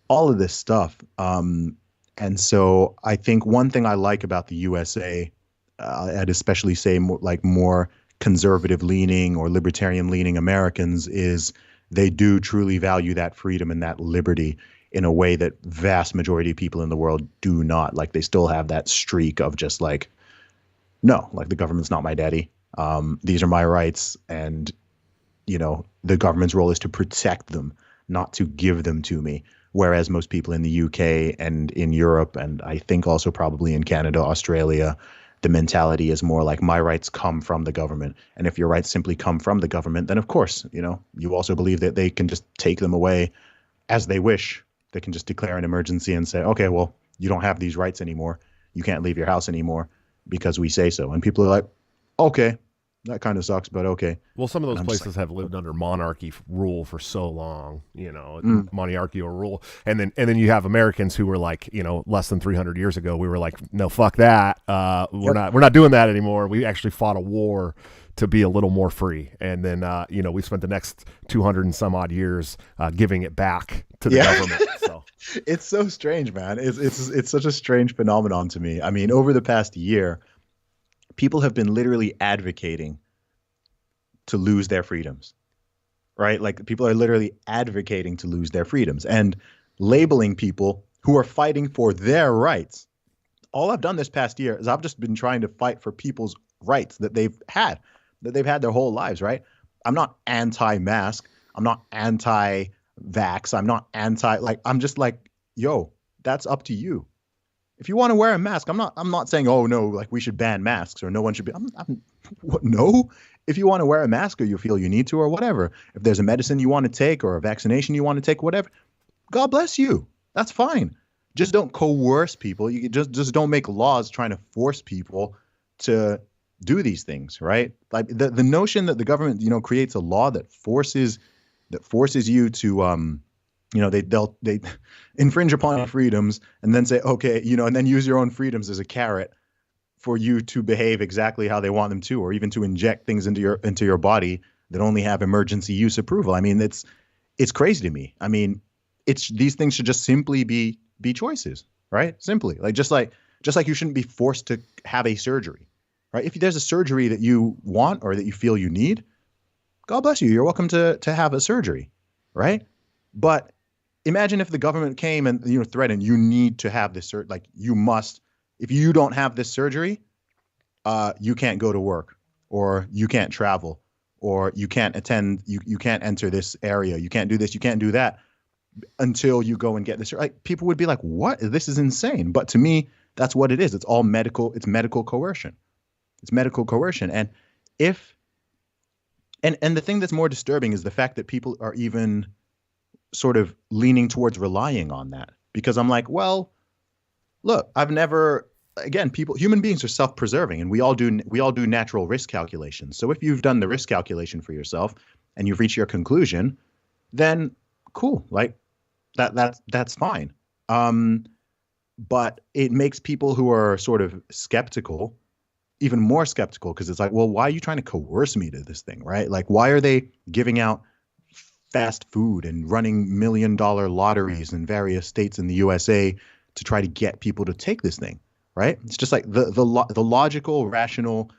all of this stuff. And so I think one thing I like about the USA, I'd especially say more conservative leaning or libertarian leaning Americans, is they do truly value that freedom and that liberty in a way that vast majority of people in the world do not. Like they still have that streak of just like, no, like the government's not my daddy. These are my rights. And, the government's role is to protect them, not to give them to me. Whereas most people in the UK and in Europe, and I think also probably in Canada, Australia, the mentality is more like my rights come from the government. And if your rights simply come from the government, then of course, you also believe that they can just take them away as they wish. They can just declare an emergency and say, okay, well, you don't have these rights anymore. You can't leave your house anymore because we say so. And people are like, okay, that kind of sucks, but okay. Well, some of those places have lived under monarchy rule for so long, monarchical rule. And then you have Americans who were like, less than 300 years ago, we were like, no, fuck that. We're not doing that anymore. We actually fought a war to be a little more free. And then, we spent the next 200 and some odd years giving it back to the government. So it's so strange, man. It's such a strange phenomenon to me. I mean, over the past year, people have been literally advocating to lose their freedoms, right? Like people are literally advocating to lose their freedoms and labeling people who are fighting for their rights. All I've done this past year is I've just been trying to fight for people's rights that they've had their whole lives, right? I'm not anti-mask. I'm not anti-vax. I'm not I'm just like, yo, that's up to you. If you want to wear a mask, I'm not saying, oh no, like we should ban masks or no one should be. What, no. If you want to wear a mask or you feel you need to or whatever, if there's a medicine you want to take or a vaccination you want to take, whatever, God bless you. That's fine. Just don't coerce people. You just don't make laws trying to force people to do these things, right? Like the notion that the government, creates a law that forces you to they infringe upon freedoms and then say, okay, and then use your own freedoms as a carrot for you to behave exactly how they want them to, or even to inject things into your body that only have emergency use approval. I mean, it's crazy to me. I mean, these things should just simply be choices, right? Simply, just like you shouldn't be forced to have a surgery, right? If there's a surgery that you want or that you feel you need, God bless you. You're welcome to have a surgery, right? But imagine if the government came and threatened, you need to have this you must. If you don't have this surgery, you can't go to work, or you can't travel, or you can't attend. You can't enter this area. You can't do this. You can't do that until you go and get this. Like, people would be like, "What? This is insane." But to me, that's what it is. It's all medical. It's medical coercion. It's medical coercion. And and the thing that's more disturbing is the fact that people are even sort of leaning towards relying on that, because I'm like, well, look, human beings are self-preserving, and we all do natural risk calculations. So if you've done the risk calculation for yourself and you've reached your conclusion, then cool, like that's fine. But it makes people who are sort of skeptical even more skeptical, because it's like, well, why are you trying to coerce me to this thing, right? Like, why are they giving out fast food and running $1 million lotteries in various states in the USA to try to get people to take this thing, right? It's just like the logical, rational,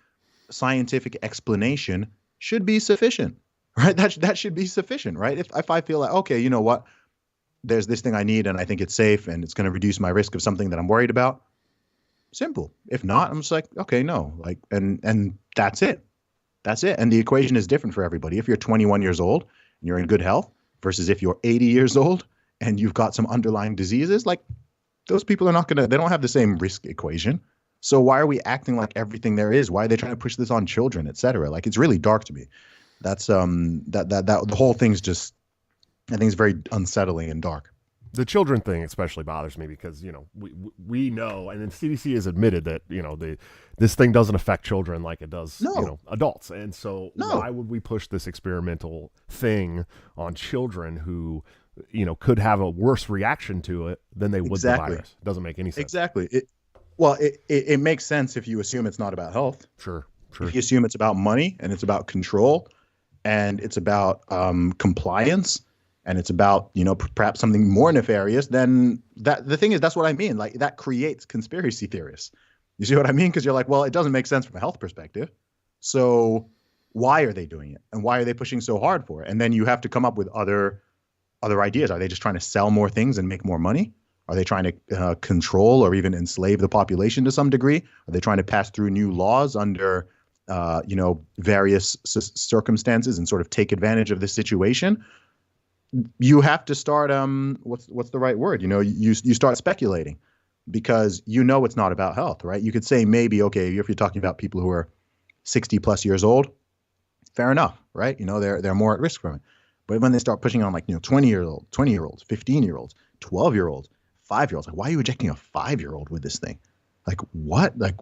scientific explanation should be sufficient, right? That should be sufficient, right? If I feel like, okay, you know what, there's this thing I need and I think it's safe and it's going to reduce my risk of something that I'm worried about, simple. If not, I'm just like, okay, no, like, and that's it. That's it. And the equation is different for everybody. If you're 21 years old and you're in good health versus if you're 80 years old and you've got some underlying diseases, like, those people are they don't have the same risk equation. So why are we acting like everything there is? Why are they trying to push this on children, et cetera? Like, it's really dark to me. That's that the whole thing's just, I think it's very unsettling and dark. The children thing especially bothers me because, we know, and then CDC has admitted that, this thing doesn't affect children like it does, adults. And so why would we push this experimental thing on children who, could have a worse reaction to it than they would the virus? It doesn't make any sense. Exactly. It makes sense if you assume it's not about health. Sure. If you assume it's about money and it's about control and it's about compliance, and it's about, perhaps something more nefarious, then the thing is, that's what I mean. Like, that creates conspiracy theorists. You see what I mean? Because you're like, well, it doesn't make sense from a health perspective. So why are they doing it? And why are they pushing so hard for it? And then you have to come up with other ideas. Are they just trying to sell more things and make more money? Are they trying to control or even enslave the population to some degree? Are they trying to pass through new laws under, various circumstances and sort of take advantage of the situation? You have to start what's the right word? You start speculating, because it's not about health, right? You could say maybe, okay, if you're talking about people who are 60 plus years old, fair enough, right? They're more at risk from it. But when they start pushing on 20-year-olds, 15-year-olds, 12-year-olds, 5-year-olds, like, why are you injecting a 5-year-old with this thing? Like, what? Like,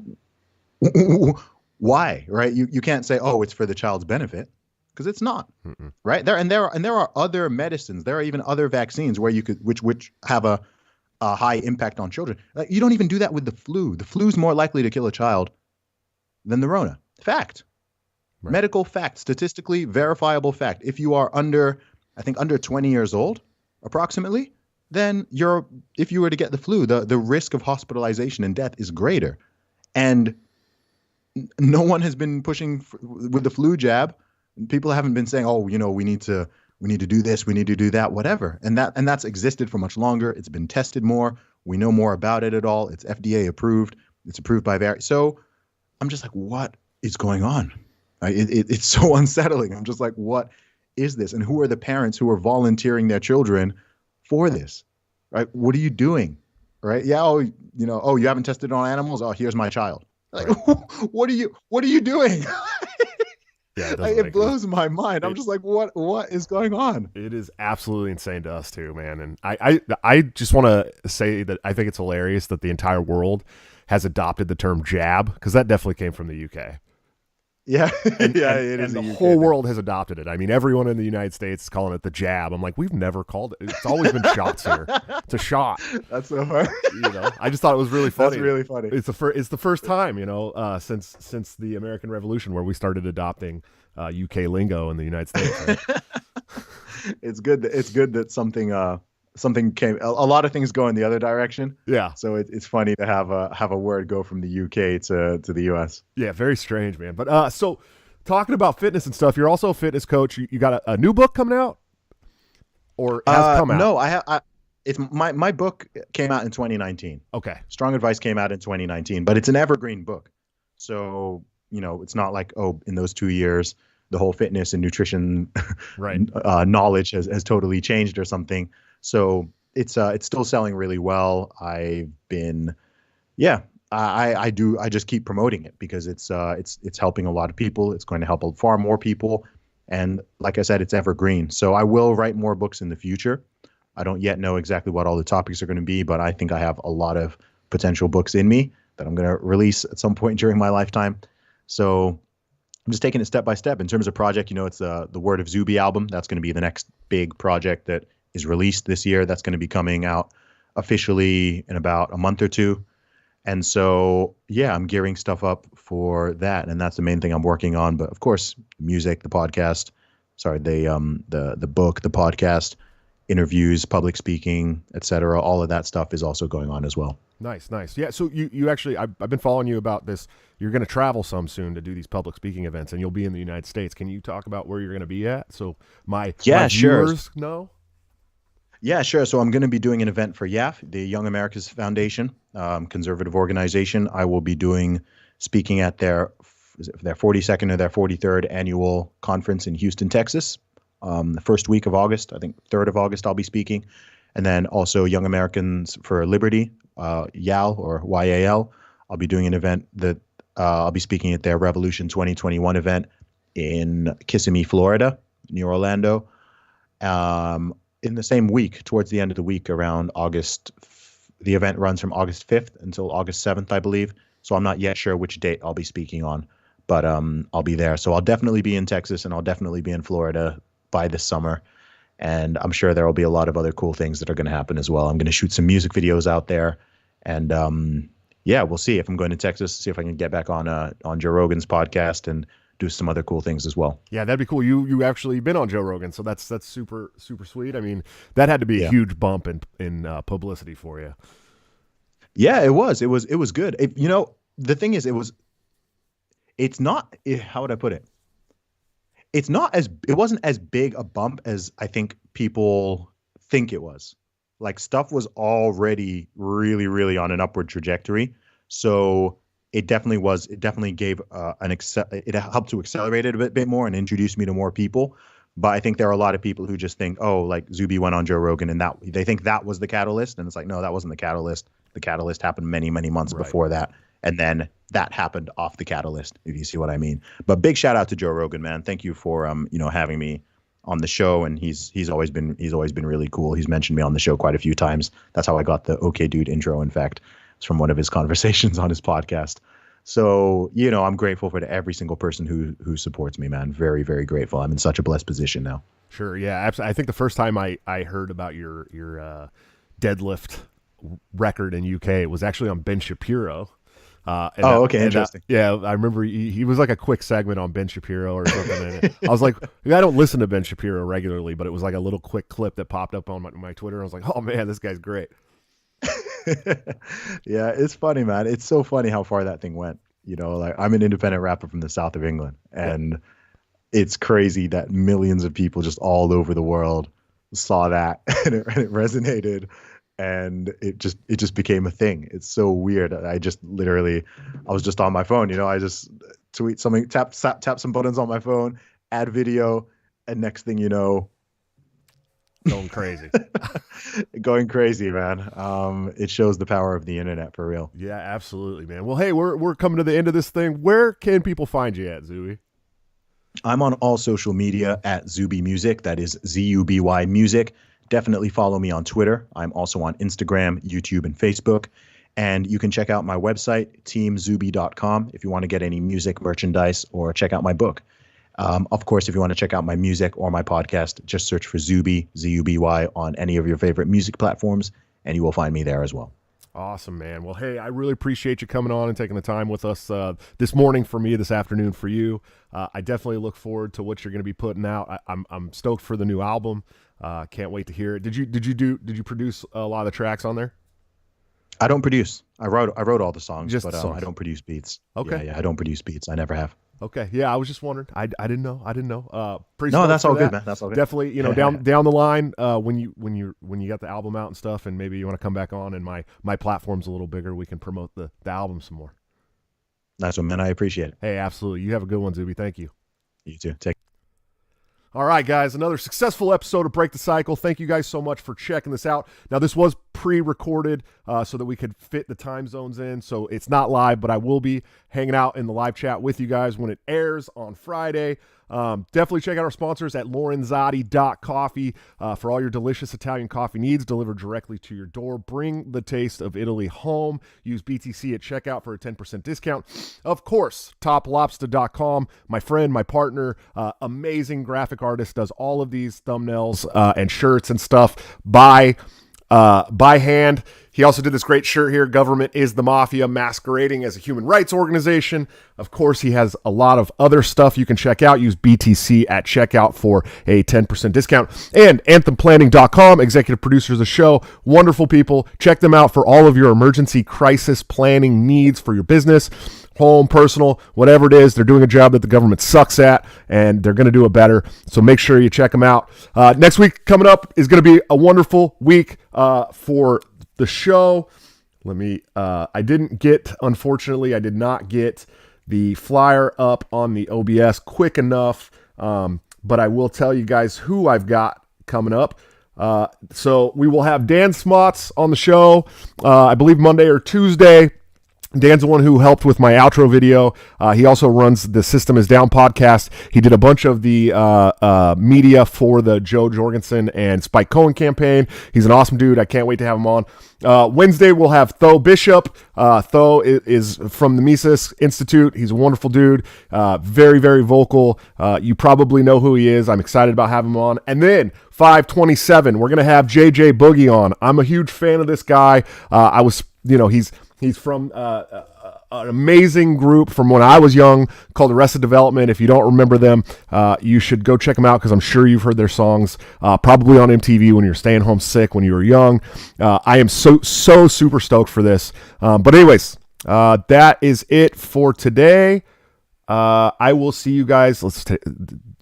why, right? You can't say, oh, it's for the child's benefit. Because it's not. Mm-mm. Right there are other medicines. There are even other vaccines where you could which have a high impact on children. Like, you don't even do that with the flu. The flu's more likely to kill a child than the Rona. Fact. Right. Medical fact, statistically verifiable fact. If you are under 20 years old, approximately, then if you were to get the flu, the risk of hospitalization and death is greater. And no one has been pushing with the flu jab. People haven't been saying, oh, we need to do this, we need to do that, whatever. And that's existed for much longer. It's been tested more. We know more about it at all. It's FDA approved. It's approved by So I'm just like, what is going on? It's so unsettling. I'm just like, what is this? And who are the parents who are volunteering their children for this? Right? What are you doing? right? Yeah. Oh, oh, you haven't tested it on animals. Oh, here's my child. Like, Right. what are you doing? Yeah, it doesn't It make any. blows my mind. I'm It, just like, what is going on? it is absolutely insane to us too, man. And I just want to say that I think it's hilarious that the entire world has adopted the term jab, because that definitely came from the UK. Yeah, and yeah, and it is and a the UK whole thing. world has adopted it. I mean, everyone in the United States is calling it the jab. I'm like, we've never called it. It's always been shots here. It's a shot. That's so hard. I just thought it was really That's funny. really funny. It's the first time, since the American Revolution where we started adopting UK lingo in the United States. Right? It's good that something came. A lot of things go in the other direction. Yeah, So it's funny to have a word go from the UK to the US. yeah, very strange, man. But so talking about fitness and stuff, you're also a fitness coach. You got a new book coming out, or has come out? No, I have. It's my book came out in 2019. Okay, Strong Advice came out in 2019, but it's an evergreen book. So, it's not like, oh, in those 2 years, the whole fitness and nutrition right. knowledge has totally changed or something. So it's still selling really well. I've been, yeah, I just keep promoting it because it's helping a lot of people. It's going to help far more people. And like I said, it's evergreen. So I will write more books in the future. I don't yet know exactly what all the topics are going to be, but I think I have a lot of potential books in me that I'm going to release at some point during my lifetime. So I'm just taking it step by step. In terms of project, it's the Word of Zuby album. That's going to be the next big project that is released this year. That's going to be coming out officially in about a month or two. And so, yeah, I'm gearing stuff up for that. And that's the main thing I'm working on. But of course, music, the podcast, the book, the podcast, interviews, public speaking, etc. All of that stuff is also going on as well. Nice. Yeah. So you actually, I've been following you about this. You're going to travel some soon to do these public speaking events, and you'll be in the United States. Can you talk about where you're going to be at? So my viewers know. Yeah, sure. So I'm going to be doing an event for YAF, the Young Americas Foundation, conservative organization. I will be speaking at their 42nd or their 43rd annual conference in Houston, Texas. The first week of August, I think 3rd of August, I'll be speaking. And then also Young Americans for Liberty, YAL or YAL. I'll be doing an event that I'll be speaking at their Revolution 2021 event in Kissimmee, Florida, near Orlando. In the same week, towards the end of the week, around August, the event runs from August 5th until August 7th, I believe. So I'm not yet sure which date I'll be speaking on, but I'll be there. So I'll definitely be in Texas and I'll definitely be in Florida by this summer. And I'm sure there will be a lot of other cool things that are going to happen as well. I'm going to shoot some music videos out there. And yeah, we'll see if I'm going to Texas, see if I can get back on Joe Rogan's podcast and do some other cool things as well. Yeah, that'd be cool. You actually been on Joe Rogan, so that's super sweet. I mean, that had to be a huge bump in publicity for you. Yeah, it was good. The thing is, it's not, how would I put it? It wasn't as big a bump as I think people think it was. Like, stuff was already really, really on an upward trajectory. So it definitely gave it helped to accelerate it a bit more and introduce me to more people. But I think there are a lot of people who just think, oh, like Zuby went on Joe Rogan and that they think that was the catalyst. And it's like, no, that wasn't the catalyst. The catalyst happened many, many months before that. And then that happened off the catalyst, if you see what I mean. But big shout out to Joe Rogan, man. Thank you for having me on the show. And he's always been really cool. He's mentioned me on the show quite a few times. That's how I got the OK Dude intro, in fact. It's from one of his conversations on his podcast. So, I'm grateful for every single person who supports me, man. Very, very grateful. I'm in such a blessed position now. Sure. Yeah, absolutely. I think the first time I heard about your deadlift record in UK was actually on Ben Shapiro. Interesting. I remember he was like a quick segment on Ben Shapiro or something. And I was like, I don't listen to Ben Shapiro regularly, but it was like a little quick clip that popped up on my Twitter. I was like, oh man, this guy's great. Yeah, it's funny, man. It's so funny how far that thing went. Like, I'm an independent rapper from the south of England, and it's crazy that millions of people just all over the world saw that and it resonated, and it just became a thing. It's so weird. I was just on my phone, I just tweet something, tap some buttons on my phone, add video, and next thing you know, going crazy. Going crazy, man. It shows the power of the internet for real. Yeah, absolutely, man. Well, hey, we're coming to the end of this thing. Where can people find you at, Zuby? I'm on all social media at Zuby Music. That is ZUBY Music. Definitely follow me on Twitter. I'm also on Instagram, YouTube, and Facebook. And you can check out my website, teamzuby.com, if you want to get any music, merchandise, or check out my book. Of course, if you want to check out my music or my podcast, just search for Zuby, ZUBY, on any of your favorite music platforms, and you will find me there as well. Awesome, man. Well, hey, I really appreciate you coming on and taking the time with us this morning for me, this afternoon for you. I definitely look forward to what you're going to be putting out. I'm stoked for the new album. Can't wait to hear it. Did you produce a lot of the tracks on there? I don't produce. I wrote all the songs, Just but the songs. I don't produce beats. Okay. Yeah, I don't produce beats. I never have. Okay. Yeah, I was just wondering. I didn't know. Pretty No, stoked that's for all that. good, man. That's all good. Definitely, down the line, when you got the album out and stuff, and maybe you want to come back on, and my platform's a little bigger, we can promote the album some more. Nice one, man. I appreciate it. Hey, absolutely. You have a good one, Zuby. Thank you. You too. Take. All right, guys, another successful episode of Break the Cycle. Thank you guys so much for checking this out. Now, this was pre-recorded so that we could fit the time zones in, so it's not live, but I will be hanging out in the live chat with you guys when it airs on Friday. Definitely check out our sponsors at lorenzotti.coffee for all your delicious Italian coffee needs delivered directly to your door. Bring the taste of Italy home. Use BTC at checkout for a 10% discount. Of course, toplobster.com. My friend, my partner, amazing graphic artist, does all of these thumbnails and shirts and stuff by hand. He also did this great shirt here, Government is the Mafia, masquerading as a human rights organization. Of course, he has a lot of other stuff you can check out. Use BTC at checkout for a 10% discount. And anthemplanning.com, executive producers of the show, wonderful people. Check them out for all of your emergency crisis planning needs for your business, home, personal, whatever it is. They're doing a job that the government sucks at, and they're going to do it better. So make sure you check them out. Next week coming up is going to be a wonderful week for the show. Unfortunately, I did not get the flyer up on the OBS quick enough, but I will tell you guys who I've got coming up. So we will have Dan Smots on the show, I believe Monday or Tuesday. Dan's the one who helped with my outro video. He also runs the System is Down podcast. He did a bunch of the media for the Joe Jorgensen and Spike Cohen campaign. He's an awesome dude. I can't wait to have him on. Wednesday, we'll have Tho Bishop. Tho is from the Mises Institute. He's a wonderful dude. Very, very vocal. You probably know who he is. I'm excited about having him on. And then 527, we're going to have JJ Boogie on. I'm a huge fan of this guy. He's from an amazing group from when I was young called Arrested Development. If you don't remember them, you should go check them out because I'm sure you've heard their songs probably on MTV when you're staying home sick when you were young. I am so super stoked for this. But anyways, that is it for today. I will see you guys.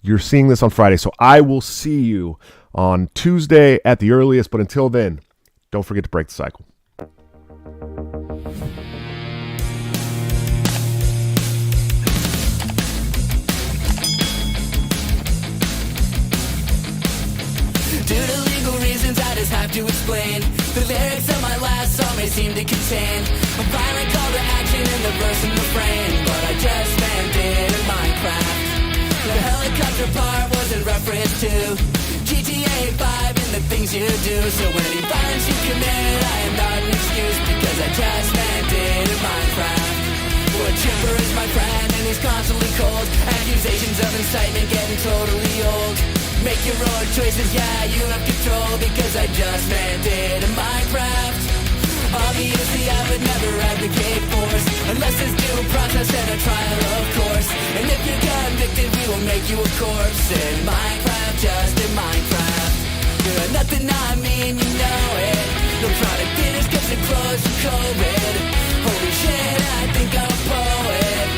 You're seeing this on Friday, so I will see you on Tuesday at the earliest. But until then, don't forget to break the cycle. Have to explain the lyrics of my last song may seem to contain a violent call to action in the verse and refrain, but I just landed in Minecraft. The helicopter part was in reference to GTA 5 and the things you do. So any violence you commit, I am not an excuse because I just landed in Minecraft. Well, Chipper is my friend and he's constantly cold. Accusations of incitement getting totally old. Make your own choices, yeah, you have control because I just landed in Minecraft. Obviously, I would never advocate force unless there's due process and a trial, of course. And if you're convicted, we will make you a corpse in Minecraft, just in Minecraft. You're nothing I mean, you know it. No product finish, cause the clothes from COVID. Holy shit, I think I'm a poet.